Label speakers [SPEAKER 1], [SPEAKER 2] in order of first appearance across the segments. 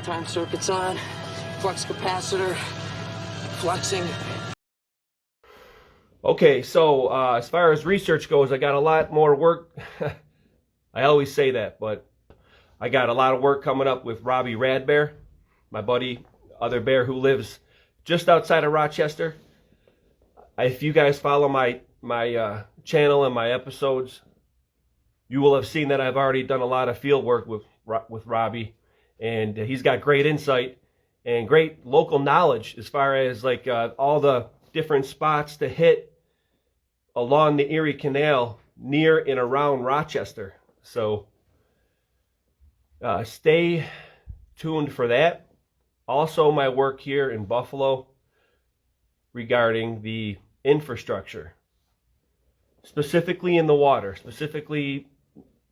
[SPEAKER 1] Time circuit's on. Flux capacitor. Fluxing.
[SPEAKER 2] Okay, so as far as research goes, I got a lot more work. I always say that, but I got a lot of work coming up with Robbie Radbear, my buddy, other bear who lives just outside of Rochester. If you guys follow my channel and my episodes, you will have seen that I've already done a lot of field work with Robbie, and he's got great insight and great local knowledge as far as like all the different spots to hit along the Erie Canal near and around Rochester. So stay tuned for that. Also, my work here in Buffalo regarding the infrastructure, specifically in the water, specifically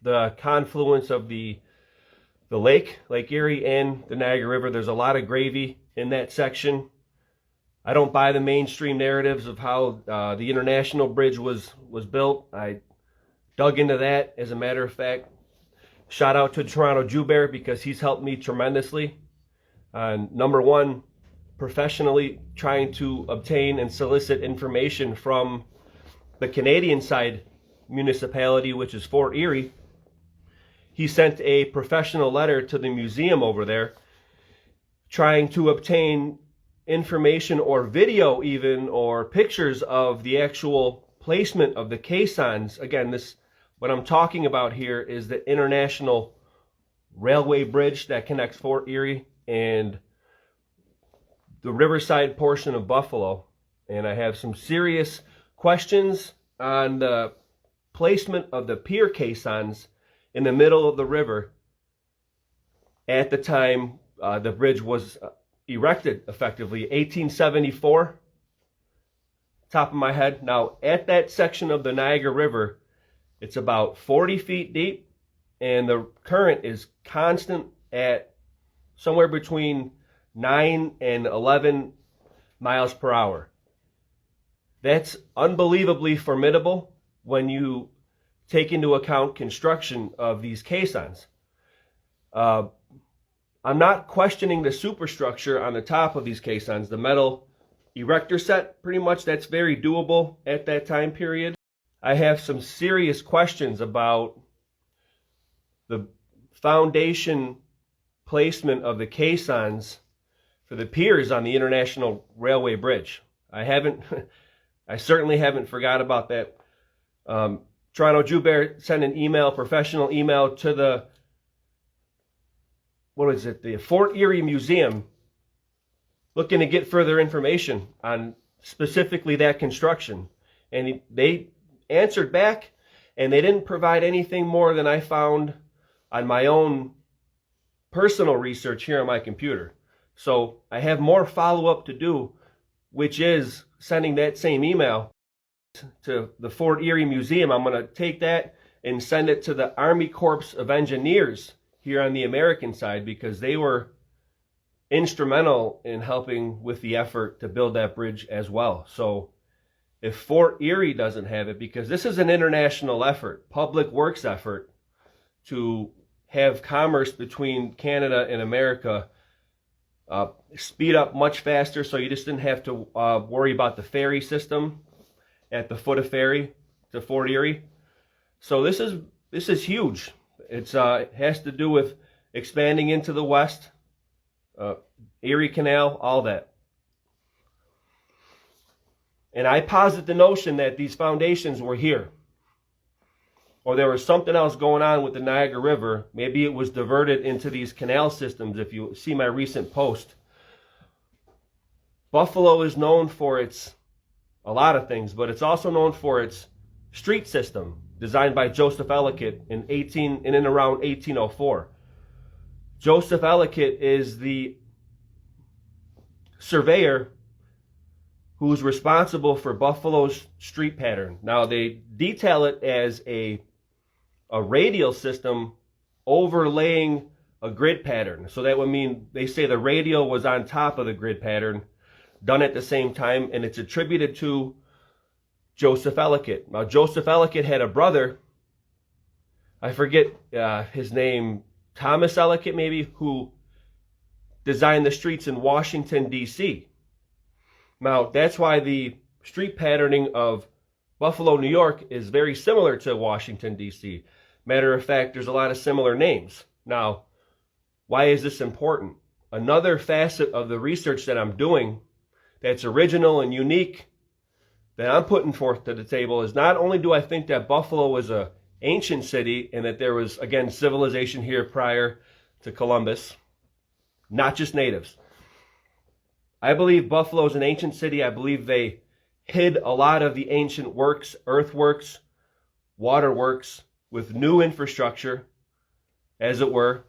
[SPEAKER 2] the confluence of the Lake Erie and the Niagara River. There's a lot of gravy in that section. I don't buy the mainstream narratives of how the International Bridge was built. I dug into that, as a matter of fact. Shout out to Toronto Jew Bear, because he's helped me tremendously. Number one, professionally trying to obtain and solicit information from the Canadian side municipality, which is Fort Erie. He sent a professional letter to the museum over there trying to obtain information or video even, or pictures of the actual placement of the caissons. Again, what I'm talking about here is the International Railway Bridge that connects Fort Erie and the riverside portion of Buffalo. And I have some serious questions on the placement of the pier caissons in the middle of the river at the time the bridge was erected, effectively 1874, top of my head. Now, at that section of the Niagara River, it's about 40 feet deep, and the current is constant at somewhere between 9 and 11 miles per hour. That's unbelievably formidable when you take into account construction of these caissons. I'm not questioning the superstructure on the top of these caissons, the metal erector set, pretty much. That's very doable at that time period. I have some serious questions about the foundation placement of the caissons for the piers on the International Railway Bridge. I certainly haven't forgot about that. Toronto Jew Bear sent an email, professional email, to the the Fort Erie Museum, looking to get further information on specifically that construction. And they answered back, and they didn't provide anything more than I found on my own personal research here on my computer. So I have more follow-up to do, which is sending that same email to the Fort Erie Museum. I'm going to take that and send it to the Army Corps of Engineers here on the American side, because they were instrumental in helping with the effort to build that bridge as well. So if Fort Erie doesn't have it, because this is an international effort, public works effort, to have commerce between Canada and America speed up much faster, so you just didn't have to worry about the ferry system at the foot of ferry to Fort Erie. So this is huge. It has to do with expanding into the west, Erie Canal, all that. And I posit the notion that these foundations were here, or there was something else going on with the Niagara River. Maybe it was diverted into these canal systems. If you see my recent post, Buffalo is known for a lot of things, but it's also known for its street system, designed by Joseph Ellicott in and around 1804. Joseph Ellicott is the surveyor who's responsible for Buffalo's street pattern. Now, they detail it as a radial system overlaying a grid pattern. So that would mean, they say the radial was on top of the grid pattern, done at the same time, and it's attributed to Joseph Ellicott. Now, Joseph Ellicott had a brother, I forget his name, Thomas Ellicott maybe, who designed the streets in Washington, D.C. Now, that's why the street patterning of Buffalo, New York is very similar to Washington, D.C. Matter of fact, there's a lot of similar names. Now, why is this important? Another facet of the research that I'm doing that's original and unique that I'm putting forth to the table is not only do I think that Buffalo was an ancient city and that there was, again, civilization here prior to Columbus, not just natives. I believe Buffalo is an ancient city. I believe they hid a lot of the ancient works, earthworks, waterworks, with new infrastructure, as it were.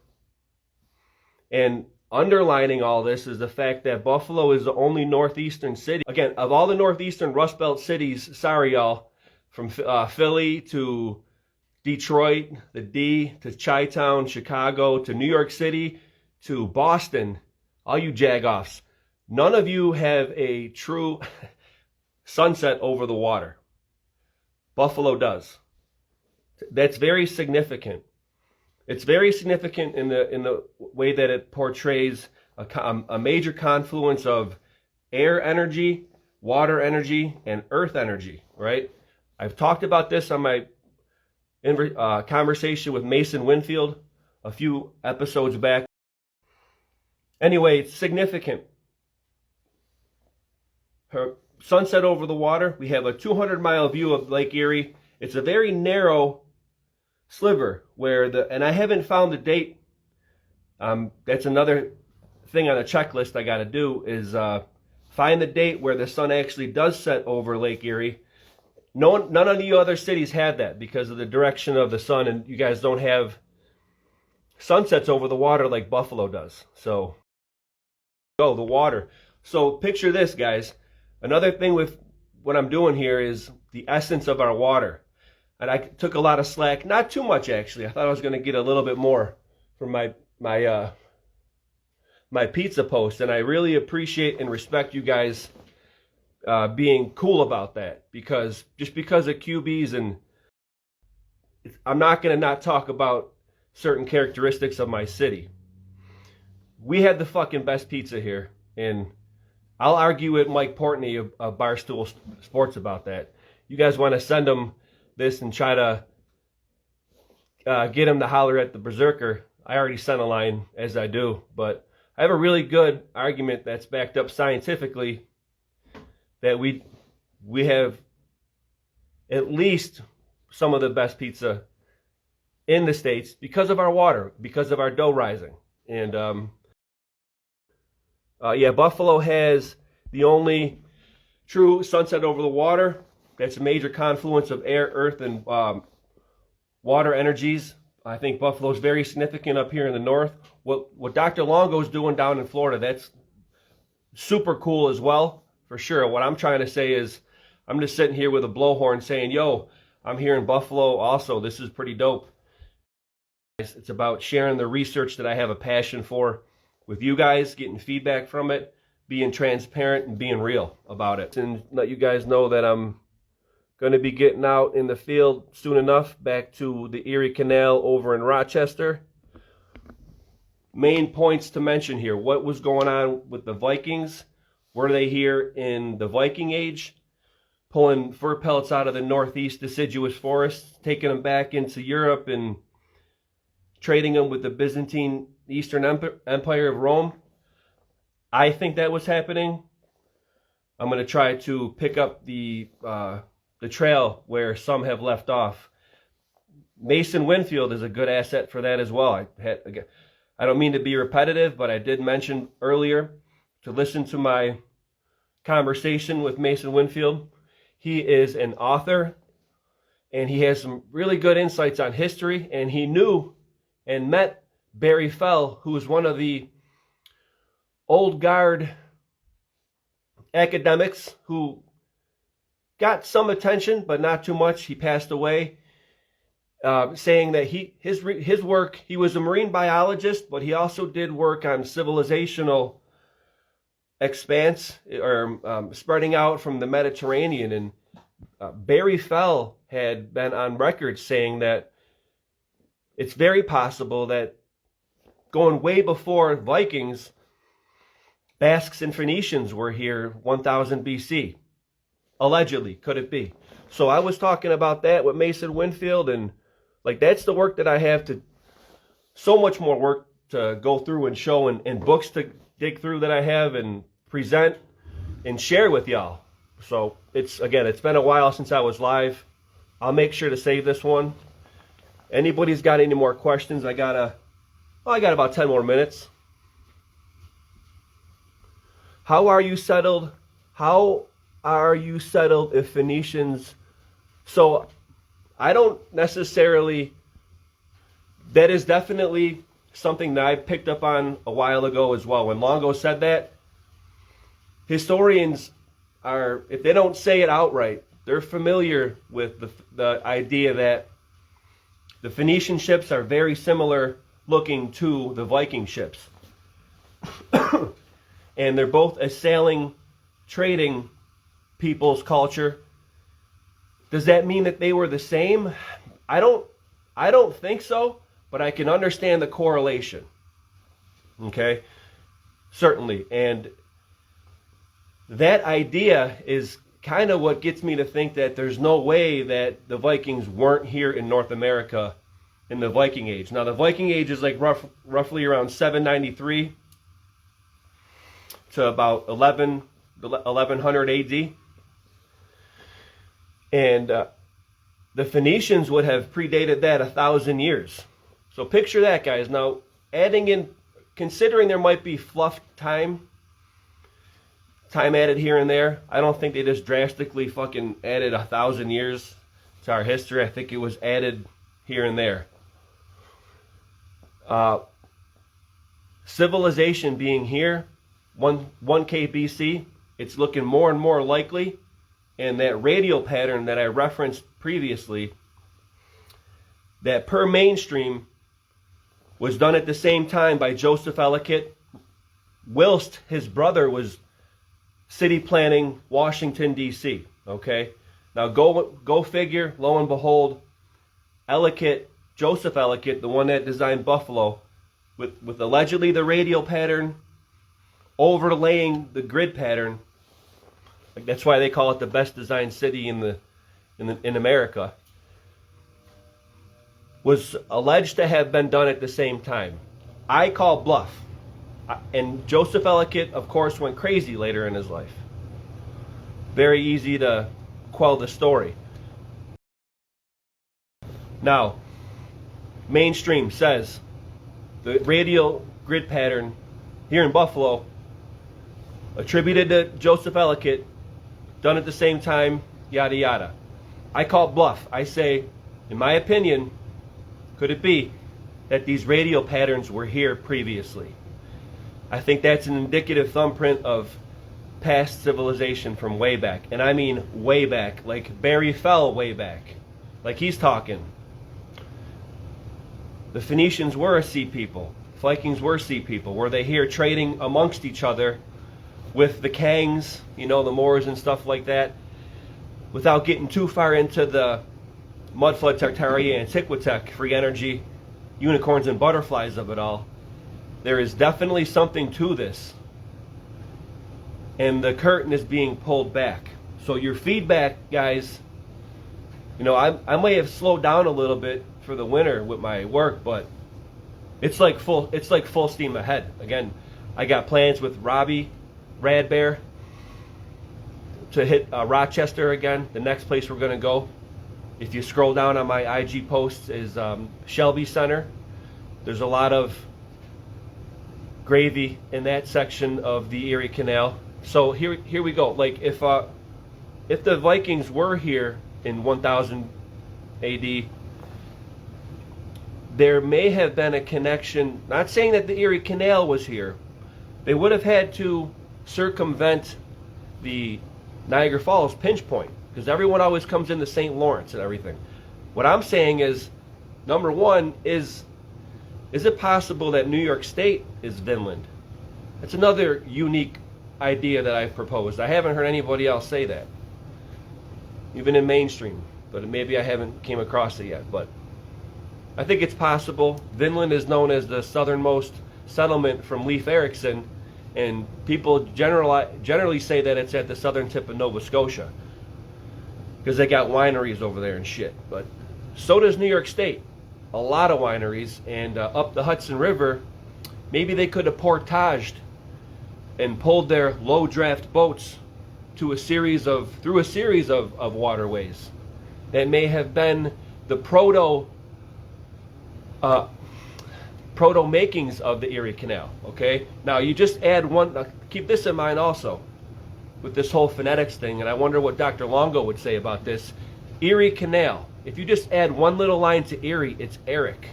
[SPEAKER 2] And underlining all this is the fact that Buffalo is the only northeastern city. Again, of all the northeastern Rust Belt cities, sorry y'all, from Philly to Detroit, the D, to Chi-Town, Chicago, to New York City, to Boston, all you jagoffs, none of you have a true sunset over the water. Buffalo does. That's very significant. It's very significant in the way that it portrays a major confluence of air energy, water energy, and earth energy, right? I've talked about this on my conversation with Mason Winfield a few episodes back. Anyway, it's significant. Her sunset over the water, we have a 200-mile view of Lake Erie. It's a very narrow sliver where and I haven't found the date. That's another thing on the checklist I got to do is find the date where the sun actually does set over Lake Erie. None of the other cities have that because of the direction of the sun, and you guys don't have sunsets over the water like Buffalo does. So, the water. So picture this, guys. Another thing with what I'm doing here is the essence of our water. And I took a lot of slack, not too much actually. I thought I was going to get a little bit more from my pizza post, and I really appreciate and respect you guys being cool about that, because just because of QBs, and I'm not going to not talk about certain characteristics of my city. We had the fucking best pizza here, and I'll argue with Mike Portney of Barstool Sports about that. You guys want to send him this and try to get him to holler at the Berserker. I already sent a line, as I do, but I have a really good argument that's backed up scientifically that we have at least some of the best pizza in the States because of our water, because of our dough rising. And yeah, Buffalo has the only true sunset over the water. That's a major confluence of air, earth, and water energies. I think Buffalo's very significant up here in the north. What Dr. Longo's doing down in Florida, that's super cool as well, for sure. What I'm trying to say is, I'm just sitting here with a blowhorn saying, yo, I'm here in Buffalo also. This is pretty dope. It's about sharing the research that I have a passion for with you guys, getting feedback from it, being transparent, and being real about it. And let you guys know that I'm going to be getting out in the field soon enough, back to the Erie Canal over in Rochester. Main points to mention here. What was going on with the Vikings? Were they here in the Viking Age? Pulling fur pellets out of the northeast deciduous forests, taking them back into Europe and trading them with the Byzantine Eastern Empire of Rome? I think that was happening. I'm going to try to pick up the trail where some have left off. Mason Winfield is a good asset for that as well. I don't mean to be repetitive, but I did mention earlier to listen to my conversation with Mason Winfield. He is an author, and he has some really good insights on history, and he knew and met Barry Fell, who was one of the old guard academics who got some attention, but not too much. He passed away, saying that his work, he was a marine biologist, but he also did work on civilizational expanse, or spreading out from the Mediterranean. And Barry Fell had been on record saying that it's very possible that going way before Vikings, Basques and Phoenicians were here 1000 BC. Allegedly, could it be? So I was talking about that with Mason Winfield, and like that's the work that I have to, so much more work to go through and show, and books to dig through that I have and present and share with y'all. So it's been a while since I was live. I'll make sure to save this one. Anybody's got any more questions? I got about 10 more minutes. How are you settled? How are you settled if Phoenicians? So I don't necessarily, that is definitely something that I picked up on a while ago as well. When Longo said that, historians are, if they don't say it outright, they're familiar with the idea that the Phoenician ships are very similar looking to the Viking ships. And they're both a sailing, trading people's culture. Does that mean that they were the same? I don't think so, but I can understand the correlation. Okay? Certainly. And that idea is kind of what gets me to think that there's no way that the Vikings weren't here in North America in the Viking Age. Now, the Viking Age is like roughly around 793 to about 1100 AD. And the Phoenicians would have predated that 1,000 years. So picture that, guys. Now, adding in, considering there might be fluff time added here and there, I don't think they just drastically fucking added 1,000 years to our history. I think it was added here and there. Civilization being here, 1K BC, it's looking more and more likely. And that radial pattern that I referenced previously, that per mainstream was done at the same time by Joseph Ellicott, whilst his brother was city planning Washington, D.C. Okay? Now go figure, lo and behold, Ellicott, Joseph Ellicott, the one that designed Buffalo, with allegedly the radial pattern overlaying the grid pattern. Like that's why they call it the best designed city in America. Was alleged to have been done at the same time. I call bluff. And Joseph Ellicott, of course, went crazy later in his life. Very easy to quell the story. Now, mainstream says the radial grid pattern here in Buffalo, attributed to Joseph Ellicott, done at the same time, yada yada. I call bluff. I say, in my opinion, could it be that these radial patterns were here previously? I think that's an indicative thumbprint of past civilization from way back. And I mean way back, like Barry fell way back. Like he's talking. The Phoenicians were a sea people. Vikings were sea people. Were they here trading amongst each other with the Kangs, you know, the Moors and stuff like that? Without getting too far into the Mudflood, Tartaria, and Tiquitec, free energy, unicorns and butterflies of it all, there is definitely something to this. And the curtain is being pulled back. So your feedback, guys, you know, I may have slowed down a little bit for the winter with my work, but it's like full steam ahead. Again, I got plans with Robbie Radbear to hit Rochester again. The next place we're going to go, if you scroll down on my IG posts, is Shelby Center. There's a lot of gravy in that section of the Erie Canal. So here we go. Like if the Vikings were here in 1000 AD, there may have been a connection. Not saying that the Erie Canal was here. They would have had to circumvent the Niagara Falls pinch point, because everyone always comes into St. Lawrence and everything. What I'm saying is, number one, is it possible that New York State is Vinland? That's another unique idea that I've proposed. I haven't heard anybody else say that, even in mainstream, but maybe I haven't came across it yet. But I think it's possible. Vinland is known as the southernmost settlement from Leif Erikson, And people generally say that it's at the southern tip of Nova Scotia because they got wineries over there and shit. But so does New York State. A lot of wineries. And up the Hudson River, maybe they could have portaged and pulled their low draft boats through a series of waterways that may have been the proto makings of the Erie Canal. Okay, now you just add one. Keep this in mind also with this whole phonetics thing, and I wonder what Dr. Longo would say about this. Erie Canal. If you just add one little line to Erie, it's Eric.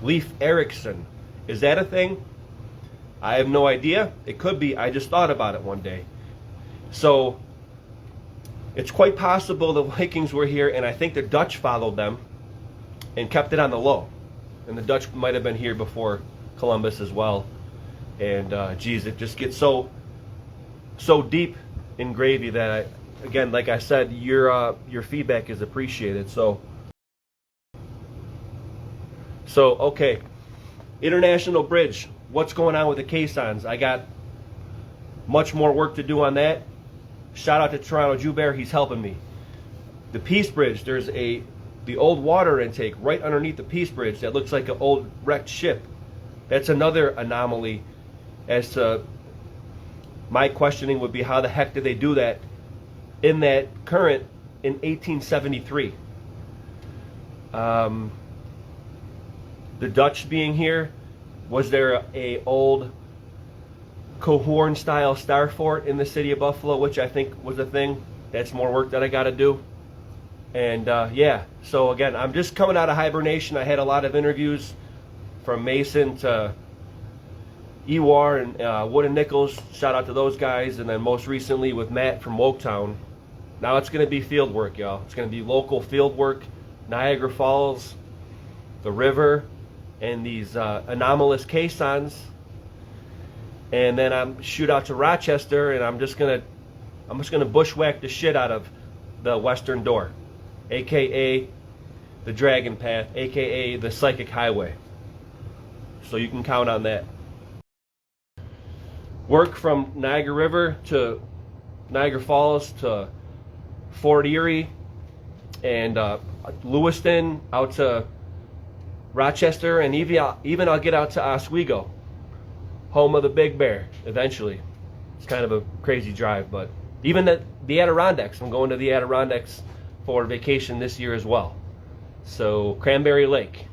[SPEAKER 2] Leif Erikson. Is that a thing? I have no idea. It could be. I just thought about it one day. So it's quite possible the Vikings were here, and I think the Dutch followed them and kept it on the low. And the Dutch might have been here before Columbus as well. And geez, it just gets so deep in gravy that again, like I said, your feedback is appreciated. So okay, International Bridge. What's going on with the caissons? I got much more work to do on that. Shout out to Toronto Joubert, he's helping me. The Peace Bridge, there's the old water intake right underneath the Peace Bridge that looks like an old wrecked ship. That's another anomaly. As to my questioning would be, how the heck did they do that in that current in 1873? The Dutch being here, was there a old Cohorn style star fort in the city of Buffalo, which I think was a thing? That's more work that I got to do. And yeah, so again, I'm just coming out of hibernation. I had a lot of interviews from Mason to Ewar and Wood and Nichols. Shout out to those guys. And then most recently with Matt from Woketown. Now it's going to be field work, y'all. It's going to be local field work. Niagara Falls, the river, and these anomalous caissons. And then I'm shoot out to Rochester, and I'm just gonna bushwhack the shit out of the Western Door, aka the Dragon Path, aka the Psychic Highway. So you can count on that. Work from Niagara River to Niagara Falls to Fort Erie and Lewiston out to Rochester, and even I'll get out to Oswego, home of the Big Bear, eventually. It's kind of a crazy drive, but even the Adirondacks. I'm going to the Adirondacks for vacation this year as well. So Cranberry Lake,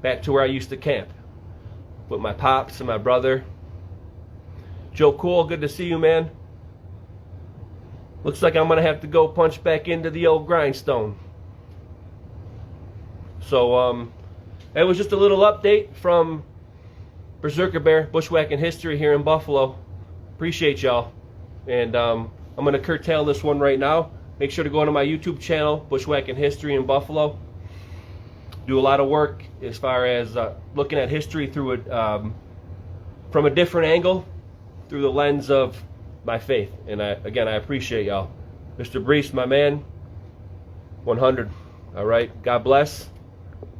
[SPEAKER 2] back to where I used to camp with my pops and my brother. Joe Cool, good to see you, man. Looks like I'm going to have to go punch back into the old grindstone. So that was just a little update from Berserker Bear, Bushwhacking History here in Buffalo. Appreciate y'all. And I'm going to curtail this one right now. Make sure to go to my YouTube channel, Bushwhacking History in Buffalo. Do a lot of work as far as looking at history through it from a different angle, through the lens of my faith. And again, I appreciate y'all. Mr. Brees, my man, 100. All right. God bless.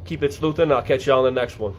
[SPEAKER 2] Keep it sleuthing. I'll catch y'all in the next one.